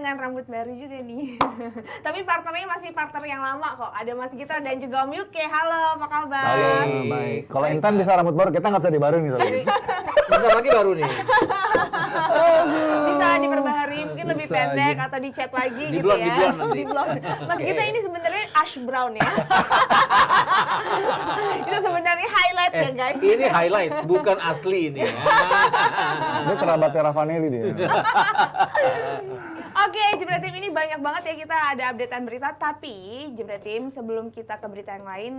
dengan rambut baru juga nih. Tapi partnernya masih partner yang lama kok. Ada Mas Gito dan juga Om Yuke. Halo, apa kabar? Baik. Kalau Intan bisa rambut baru, kita nggak bisa dibaru nih soalnya. Bentar lagi baru nih. Bisa diperbaharui, mungkin lebih Bisa pendek aja. atau dicat lagi Di gitu blond, ya. di blond nanti. Di blond. Mas Gito ini sebenarnya ash brown ya. Itu sebenarnya highlight ya guys. Ini highlight, bukan asli ini ya. Dia kerabatnya Ravanelli dia. Oke, Jebret Tim, ini banyak banget ya kita ada updatean berita. Tapi Jebret Tim, sebelum kita ke berita yang lain,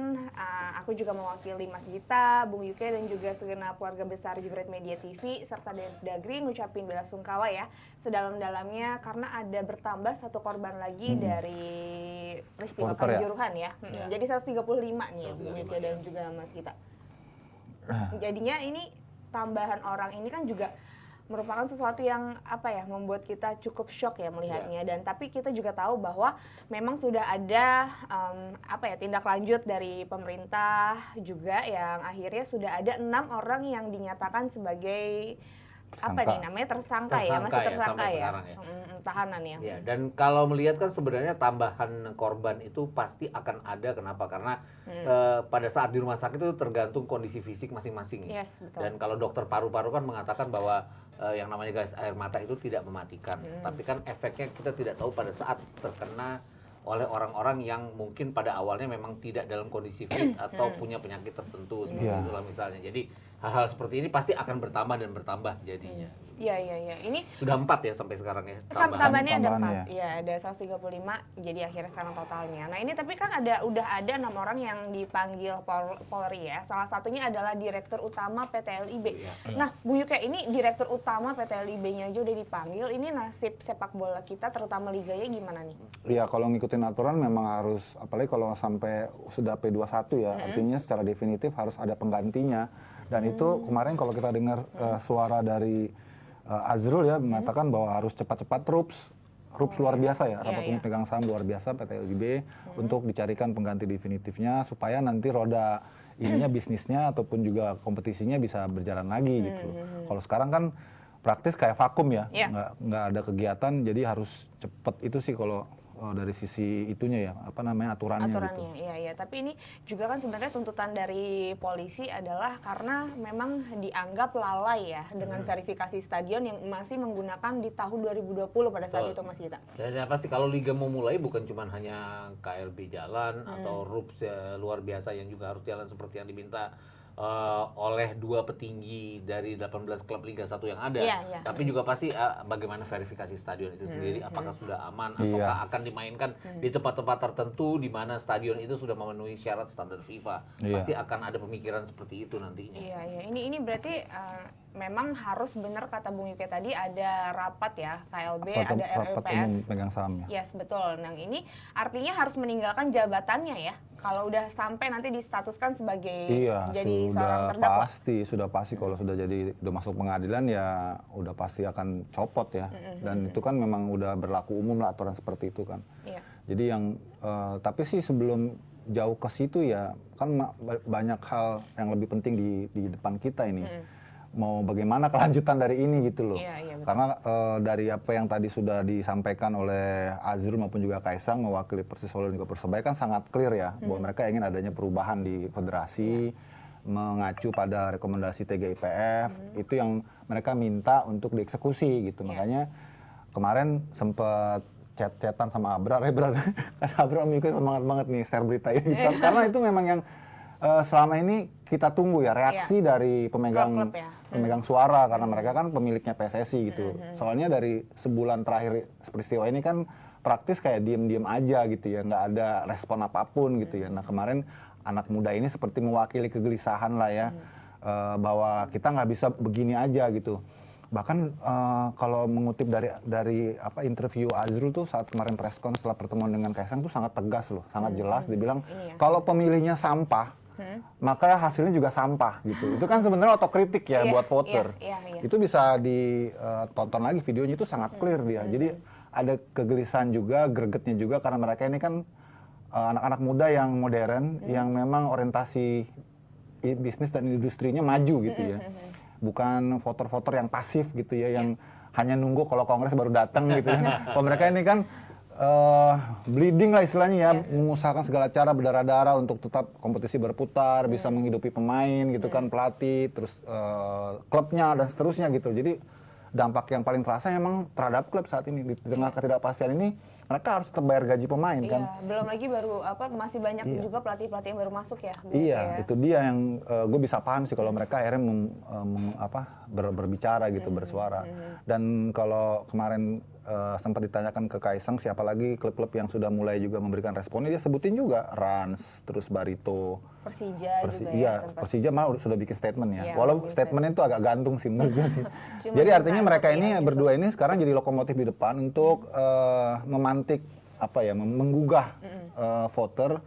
aku juga mewakili Mas Gita, Bung Yuke dan juga segenap keluarga besar Jebret Media TV serta Dagri ngucapin belasungkawa ya sedalam-dalamnya karena ada bertambah satu korban lagi dari peristiwa Porter ya? Kanjuruhan ya. Ya. Jadi 135 nih ya Bung 135 Yuke dan ya. juga Mas Gita. Jadinya ini tambahan orang ini kan juga merupakan sesuatu yang apa ya membuat kita cukup shock ya melihatnya dan tapi kita juga tahu bahwa memang sudah ada apa ya tindak lanjut dari pemerintah juga yang akhirnya sudah ada 6 orang yang dinyatakan sebagai apa nih namanya tersangka ya masih Tersangka ya, tersangka sampai ya, sekarang ya. Tahanan ya. Ya, dan kalau melihat kan sebenarnya tambahan korban itu pasti akan ada. Kenapa? Karena pada saat di rumah sakit itu tergantung kondisi fisik masing-masing. Yes, betul. Dan kalau dokter paru-paru kan mengatakan bahwa yang namanya gas air mata itu tidak mematikan. Tapi kan efeknya kita tidak tahu pada saat terkena oleh orang-orang yang mungkin pada awalnya memang tidak dalam kondisi fit atau punya penyakit tertentu seperti itulah misalnya. Jadi hal-hal seperti ini pasti akan bertambah dan bertambah jadinya. Iya. Ini Sudah 4 ya sampai sekarang ya. tambahannya ada Tambahannya 4. Iya, ada 135 jadi akhirnya sekarang totalnya. Nah, ini tapi kan udah ada 6 orang yang dipanggil Polri ya. Salah satunya adalah Direktur Utama PT LIB. Nah, Bu Yuke ini Direktur Utama PT LIB-nya aja udah dipanggil. Ini nasib sepak bola kita terutama liganya gimana nih? Iya, kalau ngikutin aturan memang harus, apalagi kalau sampai sudah P21 ya, artinya secara definitif harus ada penggantinya. Dan itu kemarin kalau kita dengar suara dari Azrul ya mengatakan bahwa harus cepat-cepat RUPS luar biasa ya, rapat umum pegang saham luar biasa PT LIB untuk dicarikan pengganti definitifnya supaya nanti roda ininya bisnisnya ataupun juga kompetisinya bisa berjalan lagi gitu. Kalau sekarang kan praktis kayak vakum ya, nggak ada kegiatan jadi harus cepet itu sih kalau dari sisi itunya ya, apa namanya aturannya gitu. Iya. Tapi ini juga kan sebenarnya tuntutan dari polisi adalah karena memang dianggap lalai ya dengan verifikasi stadion yang masih menggunakan di tahun 2020 pada saat itu Mas Gita. Dan yang pasti kalau liga mau mulai bukan cuma hanya KLB jalan atau RUPS luar biasa yang juga harus jalan seperti yang diminta oleh 2 petinggi dari 18 klub Liga 1 yang ada, tapi juga pasti bagaimana verifikasi stadion itu sendiri, apakah sudah aman, ataukah akan dimainkan di tempat-tempat tertentu di mana stadion itu sudah memenuhi syarat standar FIFA. Pasti akan ada pemikiran seperti itu nantinya. Iya. Ini berarti memang harus benar kata Bung Yuke tadi ada rapat ya KLB, ada Rapat umum RRPS. pegang saham ya. Yes, betul. Nah, ini artinya harus meninggalkan jabatannya ya. Kalau udah sampai nanti distatuskan sebagai jadi seorang terdakwa. Sudah pasti kalau sudah masuk pengadilan ya udah pasti akan copot ya. Dan itu kan memang udah berlaku umum lah aturan seperti itu kan. Iya. Jadi yang tapi sih sebelum jauh ke situ ya kan banyak hal yang lebih penting di depan kita ini. Mau bagaimana kelanjutan dari ini gitu loh. Iya, betul. Karena dari apa yang tadi sudah disampaikan oleh Azrul maupun juga Kaisang mewakili Persis Solo dan juga Persebaya kan sangat clear ya bahwa mereka ingin adanya perubahan di federasi, mengacu pada rekomendasi TGIPF, itu yang mereka minta untuk dieksekusi gitu. Makanya kemarin sempat chat-chatan sama Abrar, karena Abrar Om semangat banget nih share berita ini. Karena itu memang yang selama ini kita tunggu ya reaksi dari pemegang suara karena mereka kan pemiliknya PSSI gitu. Soalnya dari sebulan terakhir peristiwa ini kan praktis kayak diem-diem aja gitu ya, nggak ada respon apapun gitu ya. Nah kemarin anak muda ini seperti mewakili kegelisahan lah ya, bahwa kita nggak bisa begini aja gitu. Bahkan kalau mengutip dari apa interview Azrul tuh saat kemarin preskon setelah pertemuan dengan Kaisang tuh sangat tegas loh, sangat jelas. Dia bilang kalau pemilihnya sampah maka hasilnya juga sampah gitu. Itu kan sebenarnya otokritik ya buat voter. Itu bisa ditonton lagi videonya, itu sangat clear dia. Jadi ada kegelisahan juga, gregetnya juga karena mereka ini kan anak-anak muda yang modern, yang memang orientasi bisnis dan industrinya maju gitu ya. Bukan voter-voter yang pasif gitu ya, yang hanya nunggu kalau kongres baru datang gitu ya. Kalau mereka ini kan bleeding lah istilahnya ya, mengusahakan segala cara berdarah-darah untuk tetap kompetisi berputar, bisa menghidupi pemain gitu kan, pelatih, terus klubnya dan seterusnya gitu. Jadi dampak yang paling terasa memang terhadap klub saat ini di tengah ketidakpastian ini, mereka harus tetap bayar gaji pemain kan. Belum lagi baru masih banyak juga pelatih-pelatih yang baru masuk ya. Itu dia yang gue bisa paham sih kalau mereka akhirnya berbicara gitu, bersuara. Dan kalau kemarin sempat ditanyakan ke Kaisang siapa lagi klub-klub yang sudah mulai juga memberikan responnya, dia sebutin juga Rans, terus Barito, Persija juga iya, sempat. Persija malah sudah bikin statement ya. Iya, Walau bikin statementnya itu agak gantung sih menurut gue sih. Cuma Jadi artinya mereka ini yang berdua ini sekarang jadi lokomotif di depan untuk memantik menggugah voter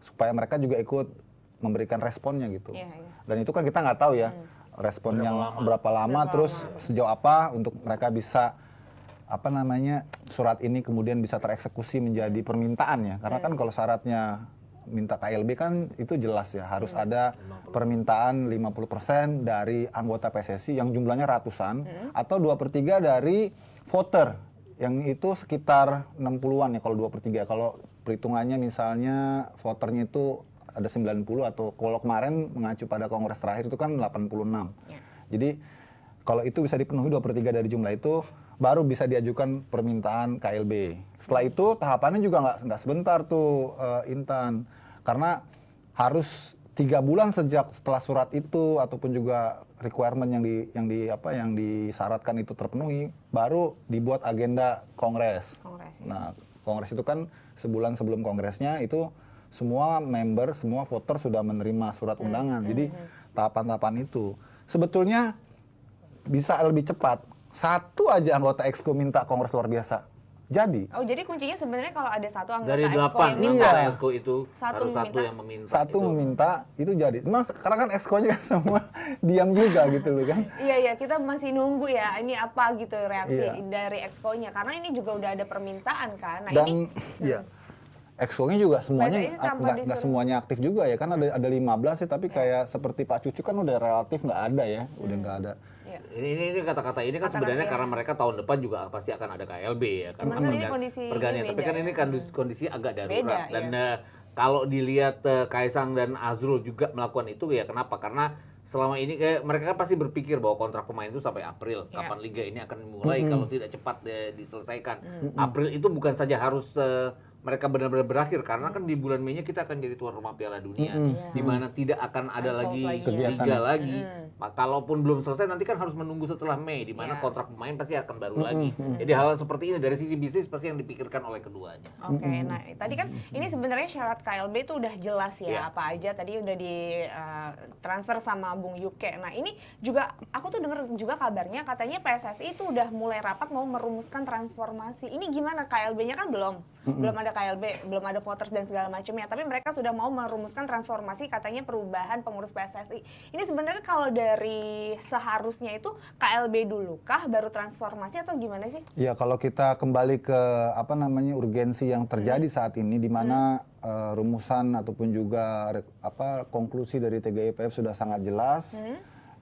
supaya mereka juga ikut memberikan responnya gitu. Dan itu kan kita nggak tahu ya respon berapa lama, terus sejauh apa untuk mereka bisa surat ini kemudian bisa tereksekusi menjadi permintaan ya. Karena kan kalau syaratnya minta KLB kan itu jelas ya, harus ada permintaan 50% dari anggota PSSI yang jumlahnya ratusan atau 2/3 dari voter yang itu sekitar 60-an ya kalau 2/3. Kalau perhitungannya misalnya voternya itu ada 90 atau kalau kemarin mengacu pada kongres terakhir itu kan 86. Jadi kalau itu bisa dipenuhi 2/3 dari jumlah itu, baru bisa diajukan permintaan KLB. Setelah itu tahapannya juga nggak sebentar tuh, Intan, karena harus 3 bulan setelah surat itu ataupun juga requirement yang disyaratkan itu terpenuhi, baru dibuat agenda kongres. Nah, kongres itu kan sebulan sebelum kongresnya itu semua member, semua voter sudah menerima surat undangan. Jadi tahapan-tahapan itu sebetulnya bisa lebih cepat. Satu aja anggota Exco minta kongres luar biasa. Jadi. Oh, jadi kuncinya sebenarnya kalau ada satu anggota dari 8 Exco yang minta, Exco itu harus satu yang meminta. Satu meminta itu jadi. Memang sekarang kan Exco-nya kan semua diam juga gitu loh kan. Iya, kita masih nunggu ya ini apa gitu reaksi dari Exco-nya karena ini juga udah ada permintaan kan. Nah, dan Exco-nya juga semuanya nggak semuanya aktif juga ya, kan ada 15 ya, tapi kayak seperti Pak Cucu kan udah relatif nggak ada ya, udah nggak ada. Ini kata-kata ini kan sebenarnya karena mereka tahun depan juga pasti akan ada KLB ya. Cuman kan ini kondisi pergantian, tapi kan ini kondisi agak darurat. Beda, dan kalau dilihat Kaisang dan Azrul juga melakukan itu ya kenapa? Karena selama ini mereka kan pasti berpikir bahwa kontrak pemain itu sampai April. Kapan liga ini akan mulai kalau tidak cepat diselesaikan. April itu bukan saja harus mereka benar-benar berakhir karena kan di bulan Mei-nya kita akan jadi tuan rumah Piala Dunia di mana tidak akan ada lagi liga lagi. Kalaupun belum selesai nanti kan harus menunggu setelah Mei di mana kontrak pemain pasti akan baru lagi. Jadi hal seperti ini dari sisi bisnis pasti yang dipikirkan oleh keduanya. Oke, nah tadi kan ini sebenarnya syarat KLB itu udah jelas ya apa aja tadi udah di transfer sama Bung Yuke. Nah, ini juga aku tuh dengar juga kabarnya katanya PSSI itu udah mulai rapat mau merumuskan transformasi. Ini gimana KLB-nya kan belum ada KLB, belum ada voters dan segala macamnya. Tapi mereka sudah mau merumuskan transformasi katanya perubahan pengurus PSSI. Ini sebenarnya kalau dari seharusnya itu KLB dulu kah baru transformasi atau gimana sih? Ya kalau kita kembali ke urgensi yang terjadi saat ini di mana rumusan ataupun juga konklusi dari TGIPF sudah sangat jelas.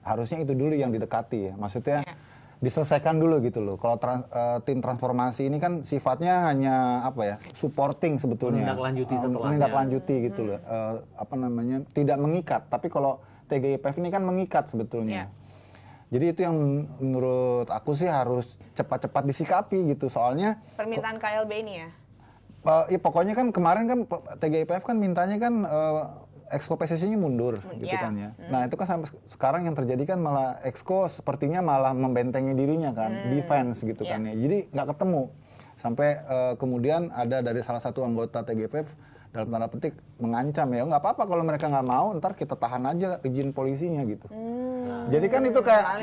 Harusnya itu dulu yang didekati ya. Maksudnya diselesaikan dulu gitu loh. Kalau tim transformasi ini kan sifatnya hanya supporting sebetulnya. Menindaklanjuti setelahnya. Menindaklanjuti gitu loh. Tidak mengikat. Tapi kalau TGIPF ini kan mengikat sebetulnya. Jadi itu yang menurut aku sih harus cepat-cepat disikapi gitu. Soalnya permintaan KLB ini ya. Ya pokoknya kan kemarin kan TGIPF kan mintanya kan Exco PSSI-nya mundur gitu kan ya. Nah itu kan sampai sekarang yang terjadi kan malah Exco sepertinya malah membentengi dirinya kan, defense gitu kan ya. Jadi nggak ketemu. Sampai kemudian ada dari salah satu anggota TGIPF dalam tanda petik mengancam ya, nggak apa-apa kalau mereka nggak mau, ntar kita tahan aja izin polisinya gitu. Jadi kan itu kayak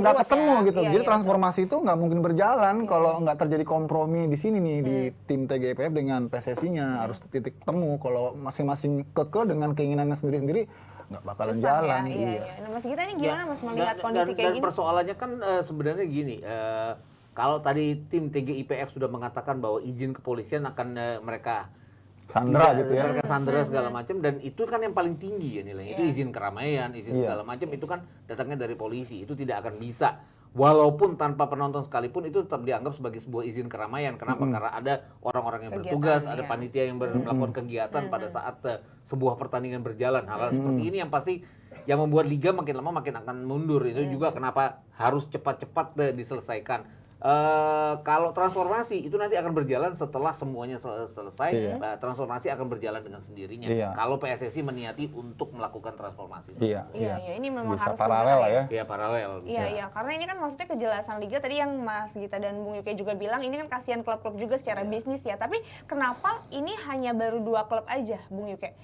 nggak ketemu gitu. Jadi transformasi itu nggak mungkin berjalan kalau nggak terjadi kompromi di sini nih di tim TGIPF dengan PSSI-nya harus titik temu. Kalau masing-masing kekeh dengan keinginannya sendiri-sendiri nggak bakalan jalan. Nah, Mas Gita ini gimana Mas melihat kondisi kayak gini? Dan persoalannya kan sebenarnya gini. Kalau tadi tim TGIPF sudah mengatakan bahwa izin kepolisian akan mereka sandra gitu ya. Mereka sandra segala macam dan itu kan yang paling tinggi ya nilainya. Itu izin keramaian, izin segala macam itu kan datangnya dari polisi. Itu tidak akan bisa walaupun tanpa penonton sekalipun itu tetap dianggap sebagai sebuah izin keramaian. Kenapa? Karena ada orang-orang yang bertugas, ada panitia yang melakukan kegiatan pada saat sebuah pertandingan berjalan. Hal-hal seperti ini yang pasti yang membuat liga makin lama makin akan mundur. Itu juga kenapa harus cepat-cepat diselesaikan. Kalau transformasi itu nanti akan berjalan setelah semuanya selesai. Transformasi akan berjalan dengan sendirinya. Kalau PSSI meniati untuk melakukan transformasi. Iya, ini memang bisa harus paralel lah ya. Iya, paralel. Iya, karena ini kan maksudnya kejelasan liga tadi yang Mas Gita dan Bung Yuke juga bilang ini kan kasihan klub-klub juga secara bisnis ya. Tapi kenapa ini hanya baru 2 klub aja, Bung Yuke?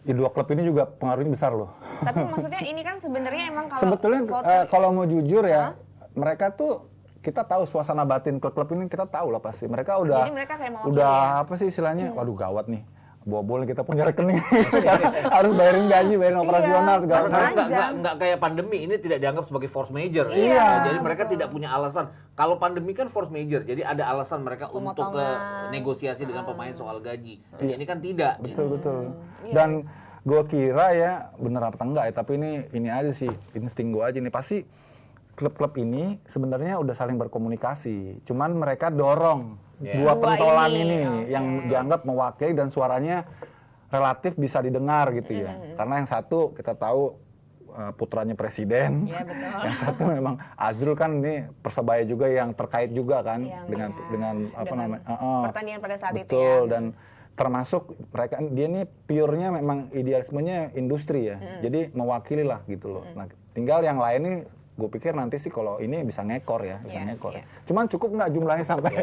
Ya, 2 klub ini juga pengaruhnya besar loh. Tapi maksudnya ini kan sebenarnya emang kalau sebetulnya kalau mau jujur ya, mereka tuh kita tahu suasana batin klub-klub ini, kita tahu lah pasti. Mereka udah Jadi mereka kayak mewakili ya? apa sih istilahnya? Waduh gawat nih. Bobol kita punya rekening. Harus bayarin gaji, bayarin operasional segala macam. Enggak kayak pandemi, ini tidak dianggap sebagai force major. Iya, jadi mereka tidak punya alasan. Kalau pandemi kan force major, jadi ada alasan mereka untuk negosiasi dengan pemain soal gaji. Ini kan tidak. Betul. Dan gue kira ya, bener apa enggak ya, tapi ini aja sih, insting gue aja nih, pasti klub-klub ini sebenarnya udah saling berkomunikasi. Cuman mereka dorong dua pentolan ini yang dianggap mewakili dan suaranya relatif bisa didengar gitu ya. Karena yang satu kita tahu putranya presiden, yang satu memang Azrul kan ini Persebaya juga yang terkait juga kan dengan apa namanya pertandingan pada saat itu ya. Betul, dan termasuk mereka dia ini pure-nya memang idealismenya industri ya. Jadi mewakili lah gitu loh. Nah, tinggal yang lain nih gue pikir nanti sih kalau ini bisa ngekor ya, Cuman cukup nggak jumlahnya sampai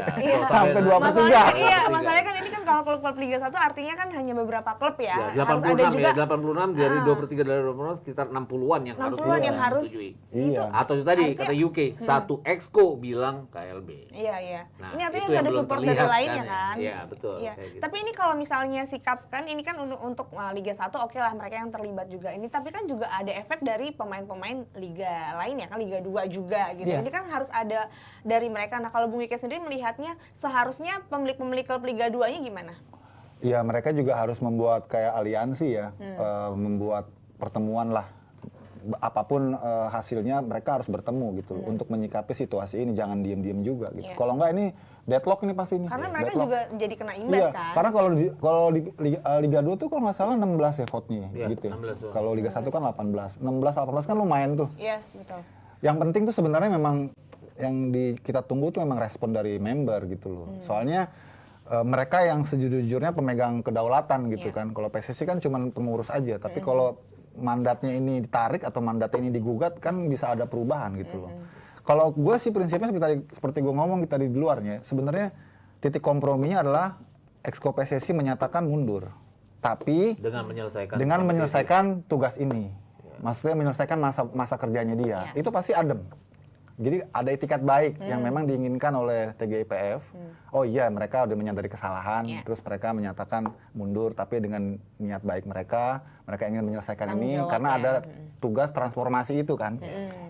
sampai 2/3? Masalahnya kan ini kan kalau klub Liga 1 artinya kan hanya beberapa klub ya. 86 harus ada juga 86 dari 2/3 dari 86 sekitar 60-an yang harus itu. Atau itu tadi kata UK, satu exco bilang KLB. Iya. Nah, ini artinya itu ada support dari lainnya kan. Iya, betul. Iya. Tapi ini kalau misalnya sikap kan ini kan untuk Liga 1 oke lah mereka yang terlibat juga ini, tapi kan juga ada efek dari pemain-pemain liga lainnya kan, Liga 2 juga gitu. Ini kan harus ada dari mereka. Nah, kalau Bung Ike sendiri melihatnya seharusnya pemilik-pemilik klub Liga 2-nya gimana? Ya, mereka juga harus membuat kayak aliansi ya, membuat pertemuan lah. Apapun hasilnya mereka harus bertemu gitu loh, untuk menyikapi situasi ini, jangan diem-diem juga gitu. Kalau enggak ini deadlock ini pasti nih. Karena mereka juga jadi kena imbas kan. Karena kalau di Liga 2 tuh kalau nggak salah 16 ya vote-nya gitu. Kalau Liga 1 kan 18. 18 kan lumayan tuh. Yes, betul. Yang penting tuh sebenarnya memang yang kita tunggu tuh memang respon dari member gitu loh. Soalnya mereka yang sejujurnya pemegang kedaulatan gitu kan. Kalau PSSI kan cuma pengurus aja, tapi kalau mandatnya ini ditarik atau mandatnya ini digugat kan bisa ada perubahan gitu loh. Kalau gue sih prinsipnya seperti gue ngomong tadi di luarnya, sebenarnya titik komprominya adalah Exco PSSI menyatakan mundur, tapi dengan menyelesaikan tugas ini, maksudnya menyelesaikan masa kerjanya dia, itu pasti adem. Jadi ada itikat baik yang memang diinginkan oleh TGIPF. Oh iya, mereka udah menyadari kesalahan, terus mereka menyatakan mundur, tapi dengan niat baik mereka ingin menyelesaikan ini karena ada tugas transformasi itu kan.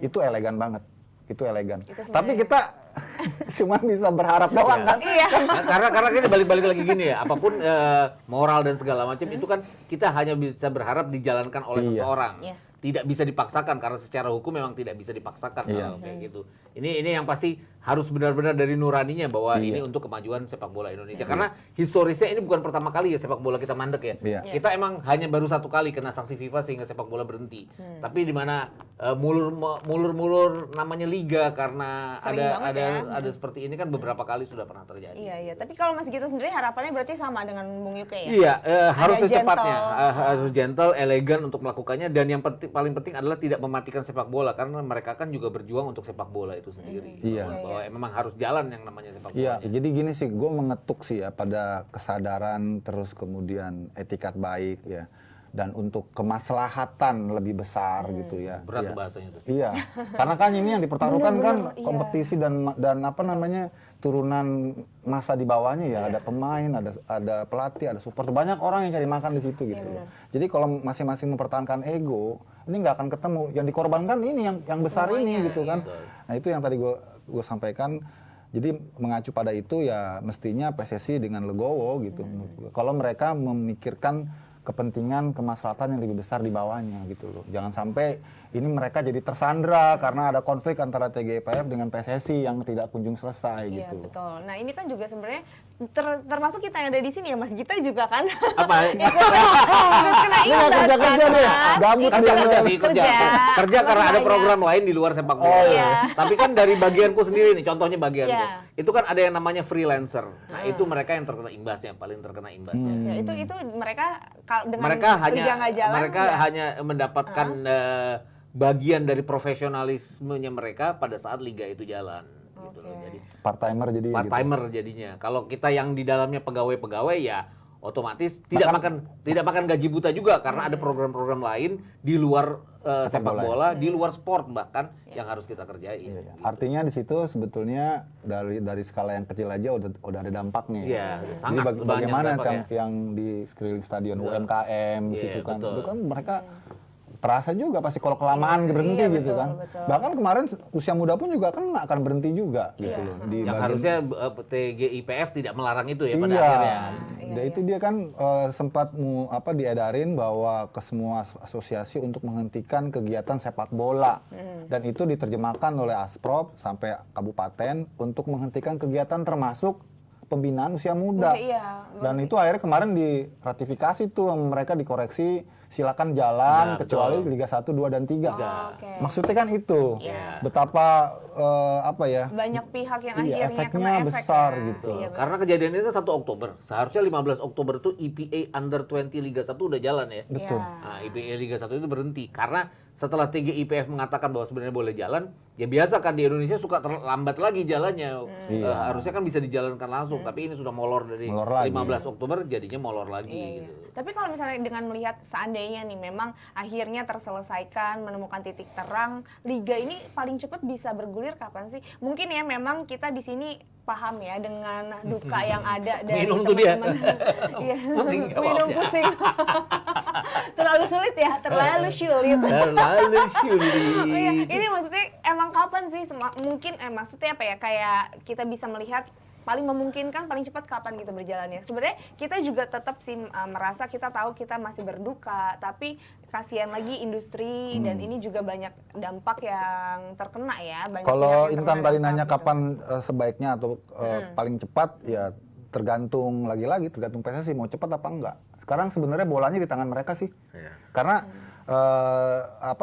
Itu elegan banget. Tapi kita cuma bisa berharap doang kan. Karena ini balik-balik lagi gini ya, apapun moral dan segala macam itu kan kita hanya bisa berharap dijalankan oleh seseorang. Tidak bisa dipaksakan karena secara hukum memang tidak bisa dipaksakan kayak gitu. Ini yang pasti harus benar-benar dari nuraninya bahwa ini untuk kemajuan sepak bola Indonesia. Karena historisnya ini bukan pertama kali ya sepak bola kita mandek ya. Kita emang hanya baru 1 kali kena sanksi FIFA sehingga sepak bola berhenti. Tapi di mana mulur-mulur namanya liga karena ada seperti ini kan beberapa kali sudah pernah terjadi. Iya. Tapi kalau Mas Gita sendiri harapannya berarti sama dengan Bung Yuke ya? Iya, harus secepatnya, harus gentle, elegan untuk melakukannya, dan yang paling penting adalah tidak mematikan sepak bola karena mereka kan juga berjuang untuk sepak bola itu sendiri. Bahwa memang harus jalan yang namanya sepak bola. Iya, jadi gini sih, gue mengetuk sih ya pada kesadaran, terus kemudian etikat baik ya. Dan untuk kemaslahatan lebih besar gitu ya. Berat bahasanya itu. Iya, karena kan ini yang dipertaruhkan kan kompetisi dan apa namanya turunan masa di bawahnya ya. Ada pemain, ada pelatih, ada supporter, banyak orang yang cari makan di situ gitu loh. Jadi kalau masing-masing mempertahankan ego, ini nggak akan ketemu. Yang dikorbankan ini yang besar ini gitu kan. Nah itu yang tadi gue sampaikan. Jadi mengacu pada itu ya mestinya PSSI dengan legowo gitu. Kalau mereka memikirkan kepentingan kemaslahatan yang lebih besar di bawahnya gitu loh. Jangan sampai ini mereka jadi tersandra karena ada konflik antara TGIPF dengan PSSI yang tidak kunjung selesai Iya, gitu. betul. Nah, ini kan juga sebenarnya termasuk kita yang ada di sini ya, Mas Gita juga kan. Apa? Ya, ikut kena Ini nggak imbas kerja-kerja kan, deh, Mas? gabut Ikut dia. Kerja sih, kerja Terus karena ada banyak. program lain di luar sepak bola. Oh, iya. Tapi kan dari bagianku sendiri nih, contohnya bagianku. Iya. Itu kan ada yang namanya freelancer. Nah, itu mereka yang terkena imbasnya, paling terkena imbasnya. Ya, itu mereka dengan Mereka liga nggak jalan, mereka nggak- hanya mendapatkan bagian dari profesionalismenya mereka pada saat liga itu jalan gitu loh. Jadi Part-timer jadi part timer jadinya. Kalau kita yang di dalamnya pegawai-pegawai ya otomatis tidak makan gaji buta juga karena ada program-program lain di luar sepak bola, di luar sport bahkan yang harus kita kerjain. Iya, iya. Gitu. Artinya di situ sebetulnya dari skala yang kecil aja udah ada dampaknya. Iya, Jadi sangat banyak bagaimana dampaknya. yang di sekeliling stadion UMKM di Iya, situ kan, betul. itu kan mereka terasa juga pasti kalau kelamaan berhenti iya, gitu betul, kan. betul. Bahkan kemarin usia muda pun juga kan akan berhenti juga gitu Iya. loh. Di Yang bagian- harusnya TGIPF tidak melarang itu ya pada Iya. akhirnya. Dan itu dia kan sempat diedarin bahwa ke semua asosiasi untuk menghentikan kegiatan sepak bola. Dan itu diterjemahkan oleh Asprop sampai kabupaten untuk menghentikan kegiatan termasuk pembinaan usia muda. Iya. Dan itu akhirnya kemarin diratifikasi tuh mereka dikoreksi silakan jalan Ya, kecuali betul. Liga 1, 2 dan 3. Oke. Maksudnya kan itu. Iya. Betapa apa ya? Banyak pihak yang Iya, akhirnya efeknya kena efek besar ya. gitu. Iya, betul. Karena kejadian itu 1 Oktober. Seharusnya 15 Oktober itu IPA Under 20 Liga 1 udah jalan ya. Betul. Iya. Nah, IPA Liga 1 itu berhenti karena setelah TGIPF mengatakan bahwa sebenarnya boleh jalan, ya biasa kan di Indonesia suka terlambat lagi jalannya. Iya. Harusnya kan bisa dijalankan langsung, tapi ini sudah molor dari Molor lagi. 15 Oktober jadinya molor lagi Iya, iya. gitu. Tapi kalau misalnya dengan melihat seandainya nih memang akhirnya terselesaikan, menemukan titik terang, liga ini paling cepat bisa bergulir kapan sih? Mungkin ya memang kita di sini paham ya dengan duka yang ada dari Minum tuh dia. teman-teman. Iya. Pusing Minum jawabnya. pusing. Terlalu sulit ya, terlalu sulit. Terlalu sulit. Oh iya, ini maksudnya emang kapan sih? Mungkin maksudnya apa ya? Kayak kita bisa melihat paling memungkinkan paling cepat kapan gitu berjalannya. Sebenarnya kita juga tetap sih merasa kita tahu kita masih berduka, tapi kasihan lagi industri dan ini juga banyak dampak yang terkena ya. Banyak pihak Kalau yang Intan terkena tadi dampak nanya gitu. kapan sebaiknya atau paling cepat, ya tergantung lagi-lagi tergantung PSSI mau cepat apa enggak. Sekarang sebenarnya bolanya di tangan mereka sih. Iya. Karena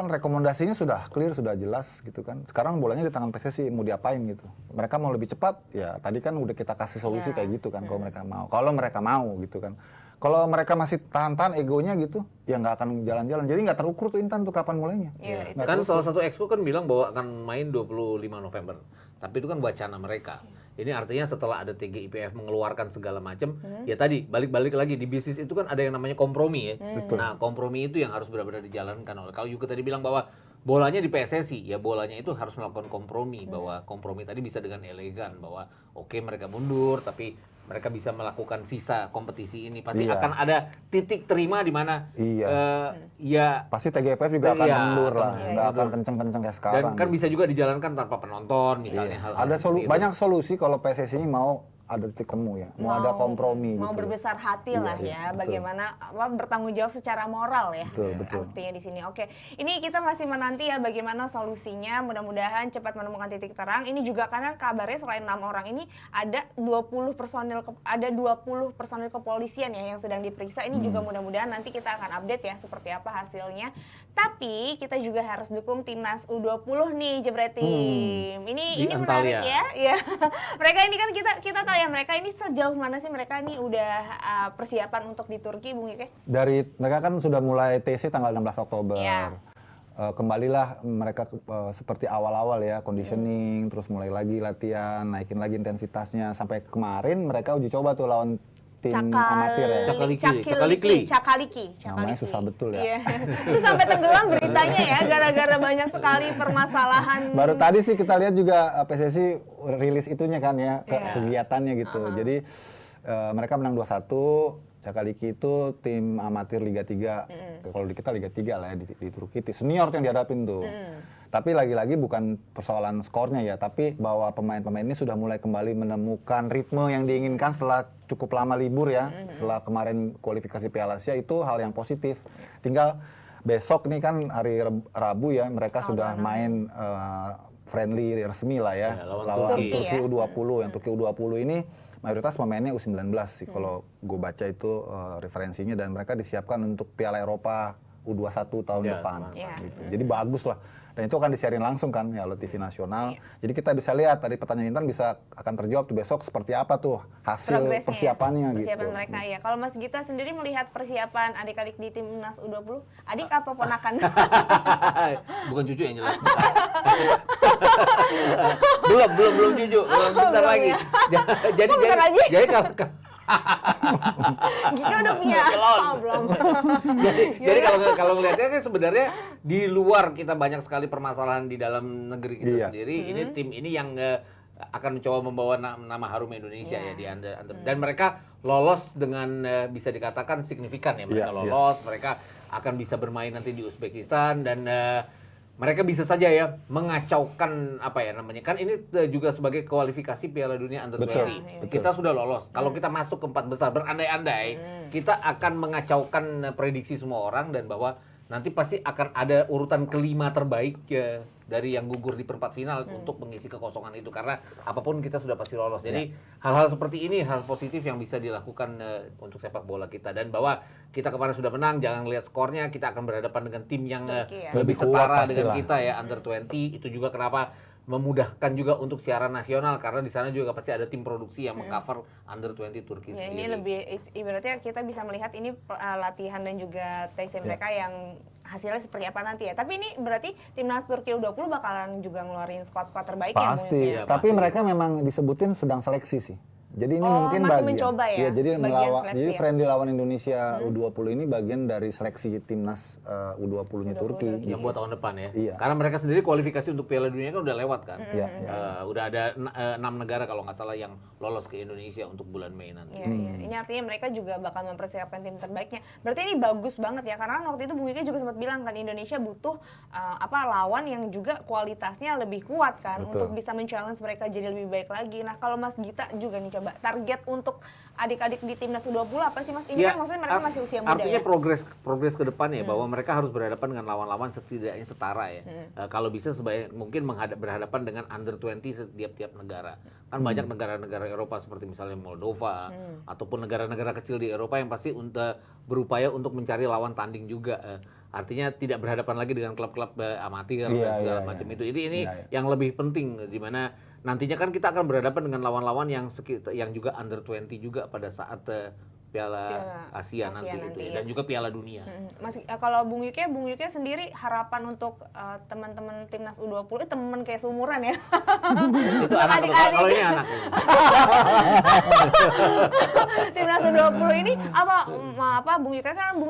rekomendasinya sudah clear, sudah jelas gitu kan. Sekarang bolanya di tangan PSSI mau diapain gitu. Mereka mau lebih cepat, ya tadi kan udah kita kasih solusi Iya. kayak gitu kan kalau mereka mau. Kalau mereka mau gitu kan. Kalau mereka masih tahan-tahan egonya gitu, ya nggak akan jalan-jalan. Jadi nggak terukur tuh Intan tuh kapan mulainya. Iya, itu. Kan salah satu exco kan bilang bahwa akan main 25 November. Tapi itu kan wacana mereka. Ini artinya setelah ada TGIPF mengeluarkan segala macam, ya tadi balik-balik lagi di bisnis itu kan ada yang namanya kompromi ya. Betul. Nah, kompromi itu yang harus benar-benar dijalankan oleh. Kalau Yuka tadi bilang bahwa bolanya di PSSI, ya bolanya itu harus melakukan kompromi bahwa kompromi tadi bisa dengan elegan bahwa oke mereka mundur tapi mereka bisa melakukan sisa kompetisi ini pasti Iya. akan ada titik terima di mana Iya. ya Pasti TGIPF juga akan Iya, mundur lah, akan nggak akan mundur. kenceng-kenceng kayak dan sekarang. kan gitu. bisa juga dijalankan tanpa penonton misalnya Iya. hal-hal Ada seperti itu. banyak solusi kalau PSSI ini mau ada titik temu ya, mau ada kompromi mau gitu. berbesar hati Iya, lah iya, ya, betul. bagaimana bertanggung jawab secara moral ya. Betul, betul. Artinya di sini. Oke, ini kita masih menanti ya bagaimana solusinya. Mudah-mudahan cepat menemukan titik terang. Ini juga karena kabarnya selain 6 orang ini ada 20 personil kepolisian ya yang sedang diperiksa. Ini juga mudah-mudahan nanti kita akan update ya seperti apa hasilnya. Tapi kita juga harus dukung timnas U20 nih, Jebretim. Ini Di menarik Antalya. ya. Mereka ini kan kita tahu ya mereka ini sejauh mana sih mereka ini udah persiapan untuk di Turki, Bung Yuke? Dari mereka kan sudah mulai TC tanggal 16 Oktober. Iya. Kembalilah mereka seperti awal-awal ya, conditioning, terus mulai lagi latihan, naikin lagi intensitasnya. Sampai kemarin mereka uji coba tuh lawan tim amatir ya. Cakaliki. Namanya susah betul ya. Iya. Itu sampai tenggelam beritanya ya, gara-gara banyak sekali permasalahan. Baru tadi sih kita lihat juga PSSI rilis itunya kan ya, Iya. kegiatannya gitu. Jadi mereka menang 2-1. Cakaliki itu tim amatir Liga 3. Kalau di kita Liga 3 lah ya di Turki. Senior tuh yang dihadapin tuh. Tapi lagi-lagi bukan persoalan skornya ya, tapi bahwa pemain-pemain ini sudah mulai kembali menemukan ritme yang diinginkan setelah cukup lama libur ya. Setelah kemarin kualifikasi Piala Asia itu hal yang positif. Tinggal besok nih kan hari Rabu ya, mereka sudah main friendly resmi lah ya, Ya, lawan Turki Turki ya. U20. Yang Turki U20 ini mayoritas pemainnya U19 sih kalau gue baca itu referensinya, dan mereka disiapkan untuk Piala Eropa U21 tahun Ya, depan. Ya. Gitu. Jadi bagus lah. Dan itu akan disiarin langsung kan ya oleh TV nasional. Jadi kita bisa lihat tadi pertanyaan Intan akan terjawab tuh besok seperti apa tuh hasil Progresnya, persiapannya persiapan gitu. mereka ya. Kalau Mas Gita sendiri melihat persiapan adik-adik di timnas U20, adik apa ponakan? Bukan cucu yang jelas. belum cucu, bentar Belum lagi. ya. Jadi Oh, bentar lagi. jadi kalau Gita udah punya. Belum. Oh, belum. jadi kalau ngelihatnya kan sebenarnya di luar kita banyak sekali permasalahan di dalam negeri kita Iya. sendiri. Ini tim ini yang akan mencoba membawa nama harum Indonesia ya di under. Dan mereka lolos dengan bisa dikatakan signifikan ya. Mereka Iya, lolos, mereka akan bisa bermain nanti di Uzbekistan, dan mereka bisa saja ya mengacaukan apa ya namanya, kan ini juga sebagai kualifikasi Piala Dunia Under 20. Betul, betul. Kita sudah lolos. Kalau kita masuk ke 4 besar berandai-andai, kita akan mengacaukan prediksi semua orang, dan bahwa nanti pasti akan ada urutan kelima terbaik dari yang gugur di perempat final untuk mengisi kekosongan itu, karena apapun kita sudah pasti lolos. Jadi hal-hal seperti ini hal positif yang bisa dilakukan untuk sepak bola kita, dan bahwa kita kemarin sudah menang, jangan lihat skornya, kita akan berhadapan dengan tim yang Turki ya. lebih Lebih kuat setara dengan pastilah. kita ya, Under 20. Itu juga kenapa memudahkan juga untuk siaran nasional, karena di sana juga pasti ada tim produksi yang mengcover Under 20 Turki Ya, sendiri. ini lebih ibaratnya kita bisa melihat ini latihan dan juga TC mereka yang hasilnya seperti apa nanti ya. Tapi ini berarti timnas Turki U20 bakalan juga ngeluarin squad-squad terbaik ya, Pasti. mungkin Ya, Tapi pasti. mereka memang disebutin sedang seleksi sih. Jadi ini Oh, mungkin masih bagian. mencoba ya? Iya, jadi Bagian seleksi jadi ya? friendly lawan Indonesia U20 ini bagian dari seleksi timnas U20-nya Turki. Yang buat tahun depan ya. Iya. Karena mereka sendiri kualifikasi untuk Piala Dunia kan udah lewat kan. Iya, Udah ada 6 negara kalau nggak salah yang lolos ke Indonesia untuk bulan Mei nanti. Iya, iya. Ini artinya mereka juga bakal mempersiapkan tim terbaiknya. Berarti ini bagus banget ya, karena kan waktu itu Bung Ika juga sempat bilang kan Indonesia butuh lawan yang juga kualitasnya lebih kuat kan, Betul. untuk bisa men-challenge mereka jadi lebih baik lagi. Nah, kalau Mas Gita juga nih coba target untuk adik-adik di timnas U20 apa sih Mas? Ini kan maksudnya mereka masih usia muda artinya ya. progres ke depan ya, bahwa mereka harus berhadapan dengan lawan-lawan setidaknya setara ya. Kalau bisa sebaik mungkin berhadapan dengan Under 20 setiap negara. Kan banyak negara-negara Eropa seperti misalnya Moldova ataupun negara-negara kecil di Eropa yang pasti berupaya untuk mencari lawan tanding juga. Artinya tidak berhadapan lagi dengan klub-klub amatir dan segala macam itu. Ini yang lebih penting, di mana nantinya kan kita akan berhadapan dengan lawan-lawan yang juga Under 20 juga pada saat Piala Asia nanti itu ya. Dan juga Piala Dunia. Mas, kalau Bung Yuke sendiri harapan untuk teman-teman timnas U20, teman kayak seumuran ya. Itu anak kalau ini anak. Timnas U20 ini apa Bung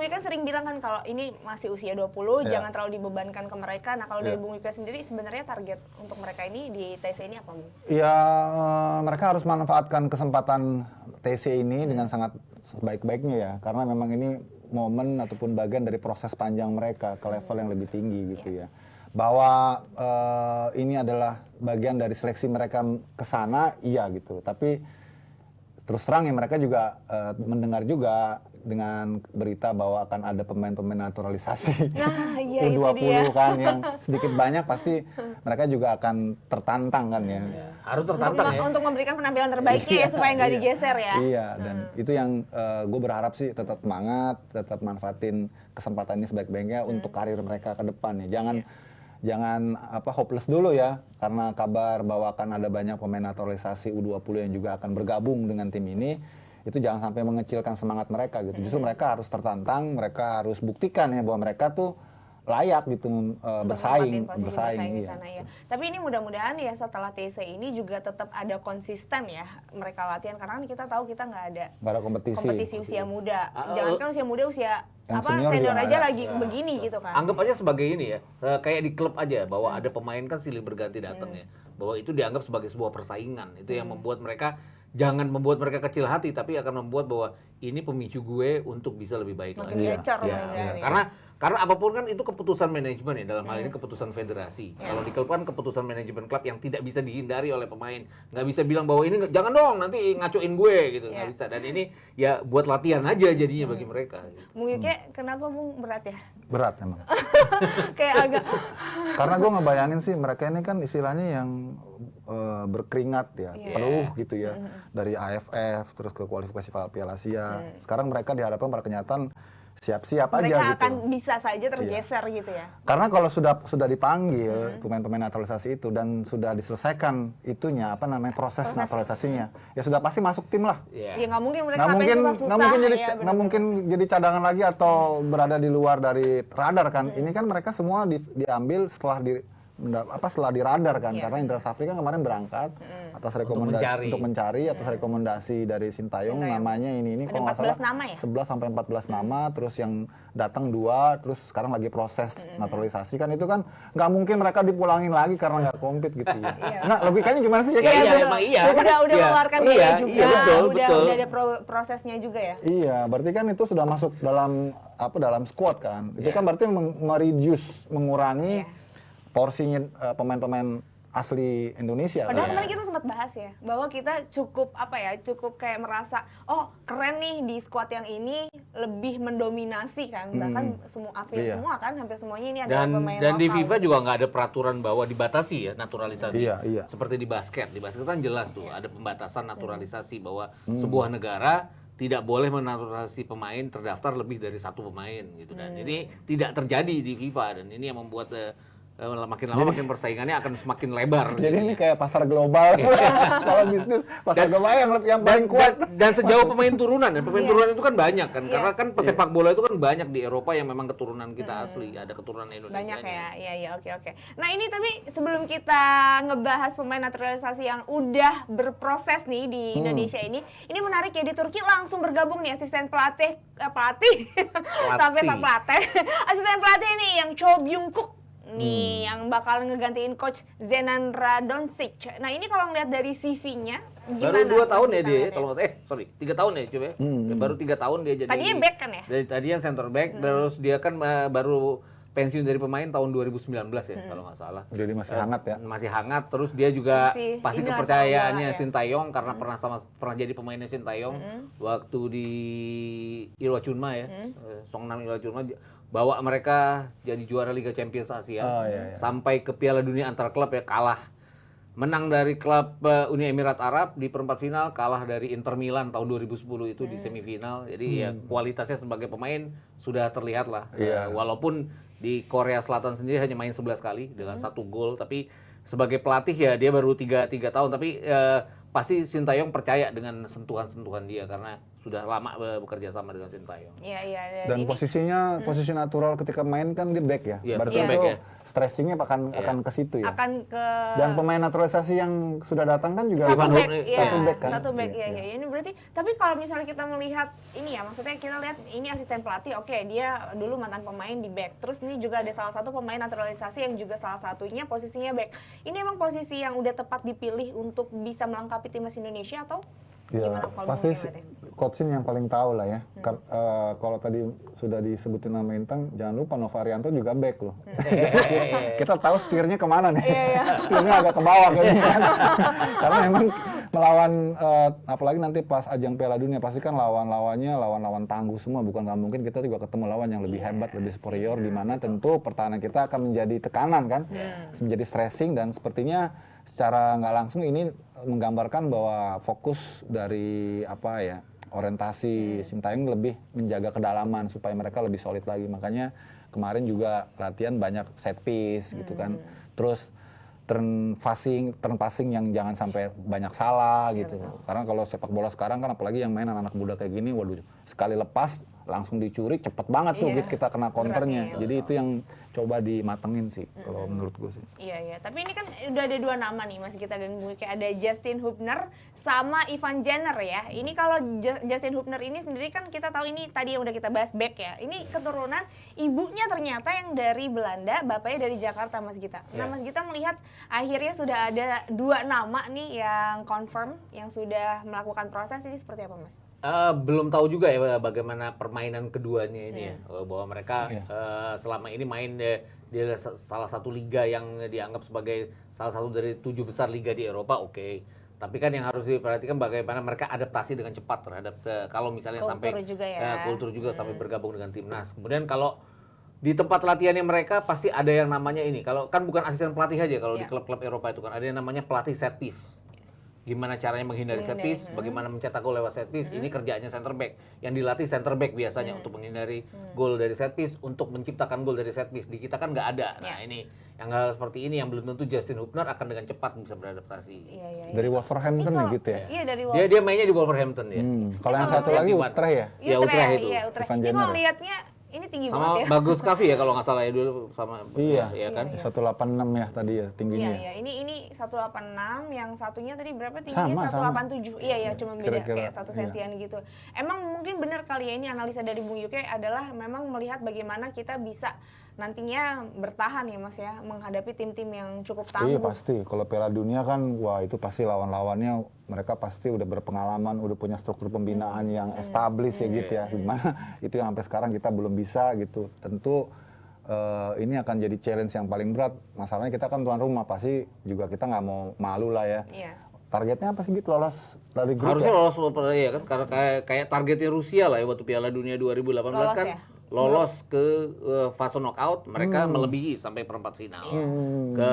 Yuke sering bilang kan kalau ini masih usia 20, jangan terlalu dibebankan ke mereka. Nah, kalau dari Bung Yuke sendiri sebenarnya target untuk mereka ini di TC ini apa, Bung? Ya, mereka harus manfaatkan kesempatan TC ini dengan sangat sebaik-baiknya ya, karena memang ini momen ataupun bagian dari proses panjang mereka ke level yang lebih tinggi gitu ya. Bahwa ini adalah bagian dari seleksi mereka ke sana, iya gitu. Tapi terus terang ya mereka juga mendengar juga dengan berita bahwa akan ada pemain-pemain naturalisasi Nah, iya, itu U20 dia. kan, yang sedikit banyak pasti mereka juga akan tertantang kan ya. Harus tertantang ya. Untuk memberikan penampilan terbaiknya ya, supaya nggak digeser ya. Iya, dan itu yang gue berharap sih tetap semangat, tetap manfaatin kesempatan ini sebaik-baiknya untuk karir mereka ke depan ya. Jangan hopeless dulu ya, karena kabar bahwa akan ada banyak pemain naturalisasi U20 yang juga akan bergabung dengan tim ini. Itu jangan sampai mengecilkan semangat mereka gitu. Justru mereka harus tertantang, mereka harus buktikan ya bahwa mereka tuh layak gitu bersaing di iya. sana ya. Tapi ini mudah-mudahan ya setelah TC ini juga tetap ada konsisten ya mereka latihan, karena kan kita tahu kita nggak ada kompetisi usia muda. Jangan kan usia muda, usia yang senior aja ada. lagi begini gitu kan. Anggap aja sebagai ini ya, kayak di klub aja, bahwa ada pemain kan silih berganti datang ya. Bahwa itu dianggap sebagai sebuah persaingan. Itu yang membuat mereka, jangan membuat mereka kecil hati, tapi akan membuat bahwa ini pemicu gue untuk bisa lebih baik Makin lagi. gacor Ya, mudah-mudahan ya. Karena Karena apapun kan itu keputusan manajemen ya, dalam hal ini keputusan federasi. Kalau di klub kan keputusan manajemen klub yang tidak bisa dihindari oleh pemain. Nggak bisa bilang bahwa ini jangan dong nanti ngacuin gue gitu, nggak bisa. Dan ini ya buat latihan aja jadinya bagi mereka. Gitu. Bung Yuke, kenapa Bung berat ya? Berat emang. Kayak agak Karena gue ngebayangin sih mereka ini kan istilahnya yang berkeringat ya, peluh gitu ya. Dari AFF terus ke kualifikasi Piala Asia. Sekarang mereka dihadapkan pada kenyataan siap-siap aja mereka gitu. akan bisa saja tergeser gitu ya. Karena kalau sudah dipanggil pemain-pemain naturalisasi itu dan sudah diselesaikan itunya proses naturalisasinya, ya sudah pasti masuk tim lah. Ya nggak mungkin mereka Nggak mungkin susah-susah. nggak mungkin jadi cadangan lagi atau berada di luar dari radar kan. Ini kan mereka semua diambil setelah setelah di radar kan, karena Indra Safri kan kemarin berangkat atas rekomendasi untuk mencari atas rekomendasi dari Sintayong namanya ini ada kalau nggak 14 salah nama ya? 11 sampai 14 nama, terus yang datang 2, terus sekarang lagi proses naturalisasi kan, itu kan nggak mungkin mereka dipulangin lagi karena nggak kompet gitu ya. Nggak, logikanya gimana sih ya? Udah mengeluarkan biaya juga, betul. udah ada prosesnya juga ya. Iya, berarti kan itu sudah masuk dalam squad kan. Itu kan berarti mengurangi porsinya pemain-pemain asli Indonesia. Padahal kemarin kita sempat bahas ya, bahwa kita cukup kayak merasa, oh keren nih di squad yang ini lebih mendominasi kan, bahkan hampir semuanya ini ada pemain lokal. Dan di FIFA juga nggak ada peraturan bahwa dibatasi ya naturalisasi. Iya. Seperti di basket kan jelas tuh ada pembatasan naturalisasi bahwa sebuah negara tidak boleh menaturalisasi pemain terdaftar lebih dari 1 pemain gitu, dan ini tidak terjadi di FIFA, dan ini yang membuat makin lama makin persaingannya akan semakin lebar. Jadi ini kayak pasar global. Kalau bisnis pasar global yang paling kuat. Dan sejauh pemain turunan itu kan banyak kan, karena kan pesepak bola itu kan banyak di Eropa yang memang keturunan kita asli, ada keturunan Indonesia. Banyak ya, iya oke. Nah ini tapi sebelum kita ngebahas pemain naturalisasi yang udah berproses nih di Indonesia ini menarik ya, di Turki langsung bergabung nih asisten pelatih sampai sang pelatih, asisten pelatih nih yang Cho Byung-kook. Nih yang bakal ngegantiin coach Zenan Radonjic. Nah ini kalau ngeliat dari CV-nya gimana? Baru 2 tahun ya dia, kalau 3 tahun ya coba. Baru 3 tahun dia jadi. Tadinya back kan ya? Tadi yang center back, terus dia kan baru pensiun dari pemain tahun 2019 ya kalau nggak salah. Jadi masih hangat ya? Masih hangat, terus dia juga pasti kepercayaannya ya. Sintayong karena pernah jadi pemainnya Sintayong waktu di Ilwa Chunma ya, Songnam Ilwa Chunma, bawa mereka jadi juara Liga Champions Asia, sampai ke Piala Dunia antar klub ya, kalah. Menang dari klub Uni Emirat Arab di perempat final, kalah dari Inter Milan tahun 2010 itu di semifinal. Jadi ya kualitasnya sebagai pemain sudah terlihat lah. Walaupun di Korea Selatan sendiri hanya main 11 kali dengan 1 gol, tapi sebagai pelatih ya dia baru 3 tahun, tapi pasti Sintayong percaya dengan sentuhan-sentuhan dia karena sudah lama bekerja sama dengan Sintayong. Iya. Dan posisinya posisi natural ketika main kan dia back ya. Iya, berarti center back itu ya. stressingnya akan ke situ ya. Akan ke Dan pemain naturalisasi yang sudah datang kan juga satu back, satu back kan. Satu back, iya. Ini berarti, tapi kalau misalnya kita melihat ini ya, maksudnya kita lihat ini asisten pelatih, oke, dia dulu mantan pemain di back. Terus ini juga ada salah satu pemain naturalisasi yang juga salah satunya posisinya back. Ini emang posisi yang udah tepat dipilih untuk bisa melengkapi timnas Indonesia atau ya, pasti coach Shin yang paling tahu lah ya. Kalau tadi sudah disebutin nama Intang, jangan lupa Novarianto juga back loh. Kita tahu setirnya kemana nih. Setirnya agak ke bawah kayaknya. Karena memang melawan, apalagi nanti pas ajang Piala Dunia, pasti kan lawan-lawan tangguh semua. Bukan nggak mungkin kita juga ketemu lawan yang lebih hebat, lebih superior, di mana tentu pertahanan kita akan menjadi tekanan kan, menjadi stressing, dan sepertinya secara nggak langsung ini menggambarkan bahwa fokus dari orientasi Sintayong lebih menjaga kedalaman supaya mereka lebih solid lagi. Makanya kemarin juga latihan banyak set piece gitu kan. Terus turn passing yang jangan sampai banyak salah gitu. Karena kalau sepak bola sekarang kan apalagi yang main anak-anak muda kayak gini, waduh, sekali lepas langsung dicuri cepet banget tuh gitu kita kena counternya. Jadi itu yang coba dimatengin sih kalau menurut gue sih. Iya. Tapi ini kan udah ada 2 nama nih Mas Gita dan Bung Yuke, ada Justin Hubner sama Ivan Jenner ya. Ini kalau Justin Hubner ini sendiri kan kita tahu ini tadi yang udah kita bahas back ya. Ini keturunan ibunya ternyata yang dari Belanda, bapaknya dari Jakarta Mas Gita. Nah Mas Gita melihat akhirnya sudah ada 2 nama nih yang confirm, yang sudah melakukan proses, ini seperti apa Mas? Belum tahu juga ya bagaimana permainan keduanya ini ya. Bahwa mereka selama ini main di salah satu liga yang dianggap sebagai salah satu dari 7 besar liga di Eropa, oke. Tapi kan yang harus diperhatikan bagaimana mereka adaptasi dengan cepat terhadap kalau misalnya Kultur sampai juga ya. kultur juga sampai bergabung dengan timnas. Kemudian kalau di tempat latihannya mereka pasti ada yang namanya ini. Kalau kan bukan asisten pelatih aja kalau di klub-klub Eropa itu kan ada yang namanya pelatih set piece. Gimana caranya menghindari set piece, bagaimana mencetak gol lewat set piece. Ini kerjaannya center back. Yang dilatih center back biasanya untuk menghindari gol dari set piece, untuk menciptakan gol dari set piece. Di kita kan nggak ada. Nah, ini yang hal seperti ini yang belum tentu Justin Hubner akan dengan cepat bisa beradaptasi. Iya. Dari Wolverhampton ya gitu ya. Iya, dari Dia mainnya di Wolverhampton ya. Kalau yang satu lagi Utrecht ya. Ya, Utrecht itu. Iya, Utrecht. Ivan Ini Jenner kalau ya? lihatnya ini tinggi Sama banget ya. Bagus Kavi ya kalau nggak salah ya dulu sama Iya, ya kan. 186 ya tadi ya tingginya. Iya, ini 186, yang satunya tadi berapa Sama, tingginya? 187. Iya, cuma beda Kira-kira, kayak 1 sentian gitu. Emang mungkin benar kali ya ini analisa dari Bung Yuke adalah memang melihat bagaimana kita bisa nantinya bertahan ya Mas ya menghadapi tim-tim yang cukup Iya tangguh. pasti. Kalau Piala Dunia kan, wah itu pasti lawan-lawannya mereka pasti udah berpengalaman, udah punya struktur pembinaan yang established ya gitu ya. Gimana itu yang sampai sekarang kita belum bisa gitu. Tentu ini akan jadi challenge yang paling berat. Masalahnya kita kan tuan rumah, pasti juga kita nggak mau malu lah ya. Iya. Targetnya apa sih gitu, lolos dari grup Harusnya ya? lolos ya kan karena kayak targetnya Rusia lah ya waktu Piala Dunia 2018 Lolos kan ya? lolos ke fase knockout, mereka melebihi sampai perempat final.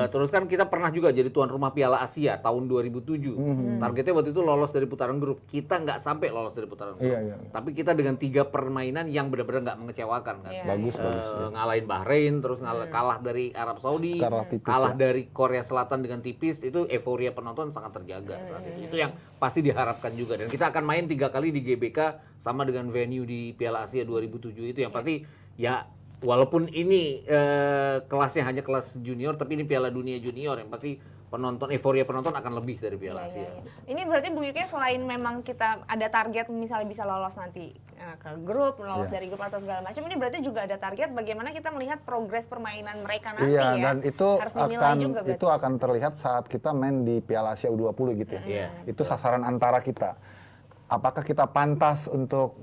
Terus kan kita pernah juga jadi tuan rumah Piala Asia tahun 2007. Targetnya waktu itu lolos dari putaran grup. Kita nggak sampai lolos dari putaran grup. Iya. Tapi kita dengan 3 permainan yang benar-benar nggak mengecewakan kan. Iya. Bagus. Ngalahin Bahrain, terus kalah dari Arab Saudi, Kalah tipis kalah ya. dari Korea Selatan dengan tipis, itu euforia penonton sangat terjaga saat itu. Itu yang pasti diharapkan juga. Dan kita akan main 3 kali di GBK sama dengan venue di Piala Asia 2007 itu yang pasti ya walaupun ini kelasnya hanya kelas junior, tapi ini Piala Dunia junior yang pasti euforia penonton akan lebih dari Piala Asia. Iya. Ini berarti Bung Yuke selain memang kita ada target misalnya bisa lolos nanti ke grup, lolos dari grup atau segala macam, ini berarti juga ada target bagaimana kita melihat progres permainan mereka nanti Iya, ya. dan itu harus dinilai juga berarti. itu akan terlihat saat kita main di Piala Asia U20 gitu ya. Iya. Itu sasaran antara kita. Apakah kita pantas untuk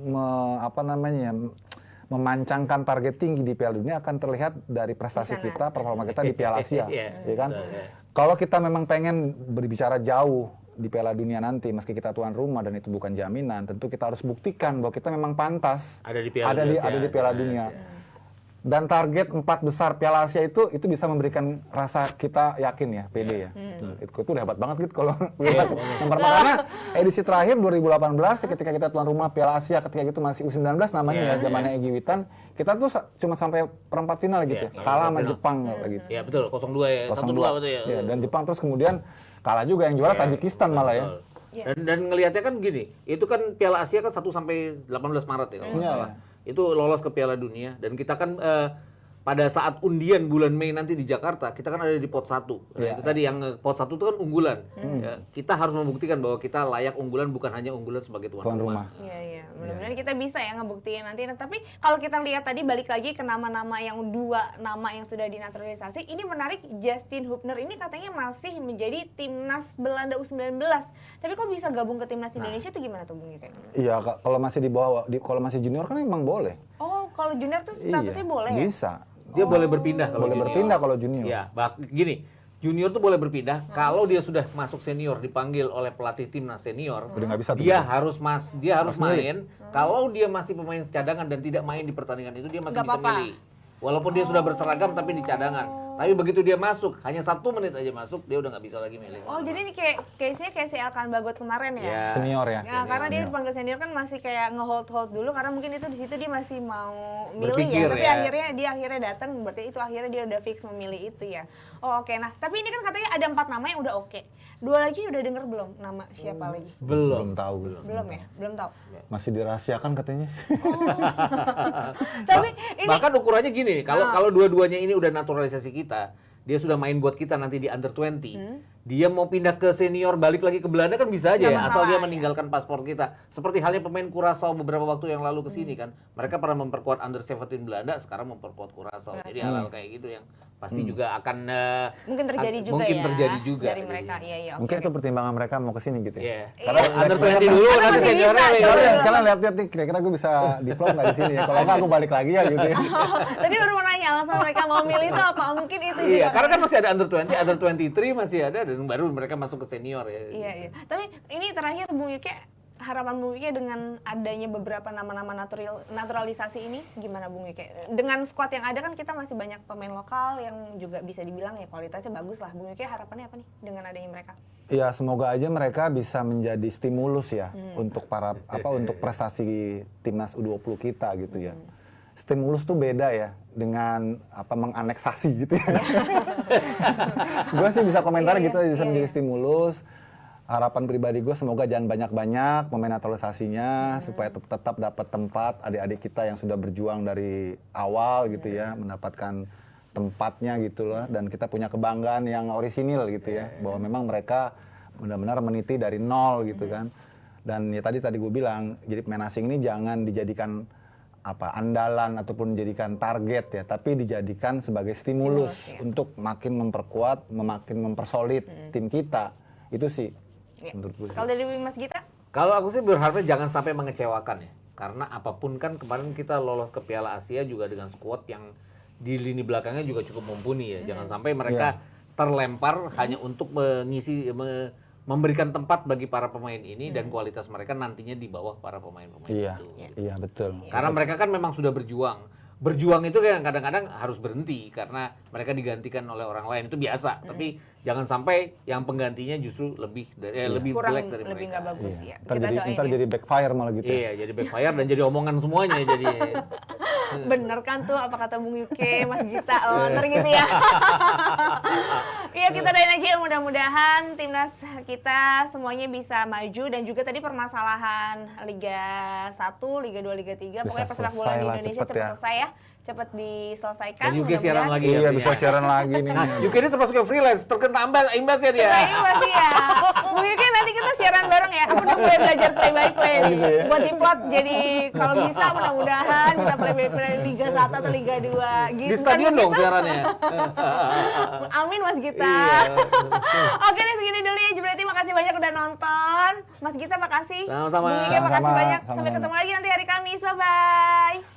memancangkan target tinggi di Piala Dunia akan terlihat dari prestasi Di sana. kita, performa kita di Piala Asia, Iya, ya kan? betul, ya. Kalau kita memang pengen berbicara jauh di Piala Dunia nanti, meski kita tuan rumah dan itu bukan jaminan, tentu kita harus buktikan bahwa kita memang pantas Ada di Piala ada di Piala Dunia. Dan target 4 besar Piala Asia itu bisa memberikan rasa kita yakin ya, pede ya. Itu udah hebat banget gitu kalau yang pertama karena edisi terakhir 2018 ketika kita tuan rumah Piala Asia ketika itu masih U19 namanya ya, zamannya Egy Witan, kita tuh cuma sampai perempat final gitu. Iya, Kalah sama final. Jepang gitu. Ya betul, 0-2 ya, 1-2 betul ya. Ya, dan Jepang terus kemudian kalah juga, yang juara Tajikistan malah ya. Betul. Dan ngelihatnya kan gini, itu kan Piala Asia kan 1 sampai 18 Maret ya kalau nggak Iya. salah. Itu lolos ke Piala Dunia dan kita kan pada saat undian bulan Mei nanti di Jakarta, kita kan ada di pot 1. Nah, itu tadi yang pot 1 itu kan unggulan. Ya, kita harus membuktikan bahwa kita layak unggulan, bukan hanya unggulan sebagai tuan rumah. Iya. Mudah-mudahan kita bisa ya ngebuktiin nanti. Nah, tapi kalau kita lihat tadi balik lagi ke nama-nama yang 2 nama yang sudah dinaturalisasi, ini menarik. Justin Hubner ini katanya masih menjadi timnas Belanda U19. Tapi kok bisa gabung ke timnas Indonesia itu gimana tuh Bung Yuke? Iya, kalau masih di bawah, kalau masih junior kan memang boleh. Oh, kalau junior tuh statusnya boleh ya? Bisa. Dia boleh berpindah kalau Boleh junior. berpindah kalau junior. Ya, gini, junior tuh boleh berpindah kalau dia sudah masuk senior, dipanggil oleh pelatih timnas senior. Udah nggak bisa tuh. Dia harus main. Kalau dia masih pemain cadangan dan tidak main di pertandingan itu, dia masih Nggak bisa apa-apa. milih. Walaupun dia sudah berseragam tapi di cadangan. Tapi begitu dia masuk, hanya 1 menit aja masuk, dia udah nggak bisa lagi milih. Oh, jadi ini kayak case-nya kayak si Alkan Bagot kemarin ya? Ya. Senior ya. Ya, karena dia dipanggil senior kan masih kayak nge-hold dulu karena mungkin itu di situ dia masih mau milih Berpikir ya. Tapi ya. akhirnya datang, berarti itu akhirnya dia udah fix memilih itu ya. Oh, oke. Nah, tapi ini kan katanya ada 4 nama yang udah oke. 2 lagi udah denger belum nama siapa lagi? Belum tahu. Belum ya? Belum tahu. Masih dirahasiakan katanya. Tapi ini Bahkan ukurannya gini, kalau dua-duanya ini udah naturalisasi kita, dia sudah main buat kita nanti di under 20, dia mau pindah ke senior balik lagi ke Belanda kan bisa aja Nggak ya, asal masalah, dia ya. meninggalkan paspor kita. Seperti halnya pemain Curaçao beberapa waktu yang lalu ke sini kan. Mereka pernah memperkuat under 17 Belanda, sekarang memperkuat Curaçao. Jadi hal-hal kayak gitu yang pasti juga akan Mungkin terjadi juga mungkin ya terjadi juga dari mereka. Iya, iya. Mungkin itu pertimbangan mereka mau ke sini gitu ya. Iya. Karena Under 20 dulu Karena nanti masih seniornya bisa, ya. coba. Sekarang lihat-lihat nih, kira-kira gue bisa diplom nggak di sini ya? Kalau nggak, aku balik lagi ya gitu ya. Tadi baru mau nanya alasan mereka mau milih itu apa? Mungkin itu juga. Iya, karena kan masih ada under 20, under 23 masih ada dan baru mereka masuk ke senior ya. Iya, iya. Tapi ini terakhir Bung Yuke, harapan Bung Yuke dengan adanya beberapa nama-nama naturalisasi ini gimana Bung Yuke? Dengan squad yang ada kan kita masih banyak pemain lokal yang juga bisa dibilang ya kualitasnya bagus lah. Bung Yuke harapannya apa nih dengan adanya mereka? Ya semoga aja mereka bisa menjadi stimulus ya untuk untuk prestasi timnas U20 kita gitu ya. Stimulus tuh beda ya dengan menganeksasi gitu ya. Gue sih bisa komentar gitu bisa menjadi stimulus. Harapan pribadi gue semoga jangan banyak-banyak pemain naturalisasinya supaya tetap dapat tempat adik-adik kita yang sudah berjuang dari awal gitu ya, mendapatkan tempatnya gitu loh, dan kita punya kebanggaan yang orisinil gitu ya, bahwa memang mereka benar-benar meniti dari nol gitu kan. Dan ya tadi gue bilang, jadi pemain asing ini jangan dijadikan andalan ataupun dijadikan target ya, tapi dijadikan sebagai stimulus untuk makin memperkuat, makin mempersolid tim kita. Itu sih menurut gue. Kalau dari Mas Gita? Kalau aku sih berharapnya jangan sampai mengecewakan ya. Karena apapun kan kemarin kita lolos ke Piala Asia juga dengan squad yang di lini belakangnya juga cukup mumpuni ya. Jangan sampai mereka terlempar hanya untuk memberikan tempat bagi para pemain ini dan kualitas mereka nantinya di bawah para pemain-pemain Iya, itu. iya betul. Karena mereka kan memang sudah berjuang. Berjuang itu kan kadang-kadang harus berhenti karena mereka digantikan oleh orang lain, itu biasa. Tapi jangan sampai yang penggantinya justru lebih lebih Kurang, jelek dari mereka. lebih nggak bagus ya. Ntar jadi backfire malah gitu. Iya, jadi backfire dan jadi omongan semuanya jadi. Bener kan tuh apa kata Bung Yuke, Mas Gita, ntar gitu ya. Iya, kita doain aja ya, mudah-mudahan timnas kita semuanya bisa maju, dan juga tadi permasalahan Liga 1, Liga 2, Liga 3, pokoknya pesepak bola di Indonesia cepat selesai ya, cepat diselesaikan. Dan Yuke siaran lagi ya. Iya, bisa siaran lagi nih. Nah, Yuke ini termasuk yang freelance, terkena imbasnya dia. Nah, ini masih ya. Bung Yuke nanti kita siaran bareng ya. Aku udah mulai belajar play by play nih. Buat diplot, jadi kalau bisa mudah-mudahan bisa play by play Liga 1 atau Liga 2 gitu. Di stadion dong siarannya. Amin Mas Gita. Iya. Oke deh, segini dulu ya Jebrati, makasih banyak udah nonton. Mas Gita makasih. Sama-sama. Bung Yuke makasih Sama-sama. banyak. Sampai Sama-sama. ketemu lagi nanti hari Kamis. Bye bye.